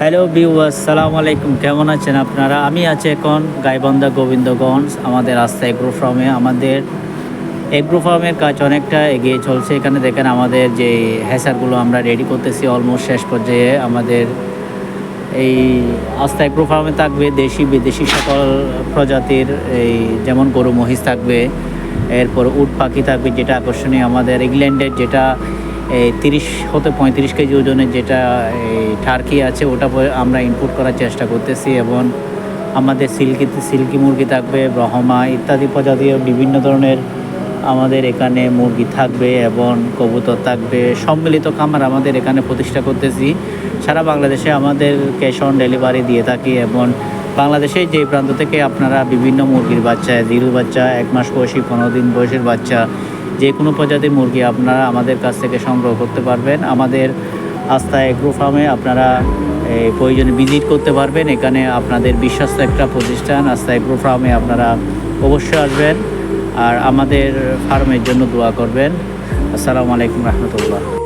Hello viewers, আসসালামু আলাইকুম। কেমন আছেন আপনারা? আমি আছি এখন গাইবান্ধা গোবিন্দগঞ্জ আমাদের আস্থা এগ্রো ফার্মে। আমাদের এগ্রো ফার্মের কাজ অনেকটা এগিয়ে চলছে। এখানে দেখেন আমাদের যে হ্যাচারগুলো আমরা রেডি করতেছি, অলমোস্ট শেষ পর্যায়ে। আমাদের এই আস্থা এগ্রো ফার্মে থাকবে দেশি বিদেশি সকল প্রজাতির, এই যেমন গরু মহিষ থাকবে, এরপর উট পাখি থাকবে যেটা আকর্ষণীয়, আমাদের ইংল্যান্ডের যেটা এই 30 হতে 35 কেজি ওজনের যেটা এই টার্কি আছে ওটা আমরা ইনপুট করার চেষ্টা করতেছি। এবং আমাদের সিল্কি মুরগি থাকবে, ব্রহ্মা ইত্যাদি প্রজাতির বিভিন্ন ধরনের আমাদের এখানে মুরগি থাকবে এবং কবুতর থাকবে। সম্মিলিত খামার আমাদের এখানে প্রতিষ্ঠা করতেছি। সারা বাংলাদেশে আমাদের ক্যাশ অন ডেলিভারি দিয়ে থাকি এবং বাংলাদেশের যে প্রান্ত থেকে আপনারা বিভিন্ন মুরগির বাচ্চা, জিরো বাচ্চা, 1 মাস বয়সী, 15 দিন বয়সের বাচ্চা, যে কোনো প্রজাতির মুরগি আপনারা আমাদের কাছ থেকে সংগ্রহ করতে পারবেন। আমাদের আস্থা এগ্রো ফার্মে আপনারা প্রয়োজনে ভিজিট করতে পারবেন। এখানে আপনাদের বিশ্বস্ত একটা প্রতিষ্ঠান আস্থা এগ্রো ফার্মে, আপনারা অবশ্যই আসবেন আর আমাদের ফার্মের জন্য দোয়া করবেন। আসসালামু আলাইকুম রহমতুল্লাহ।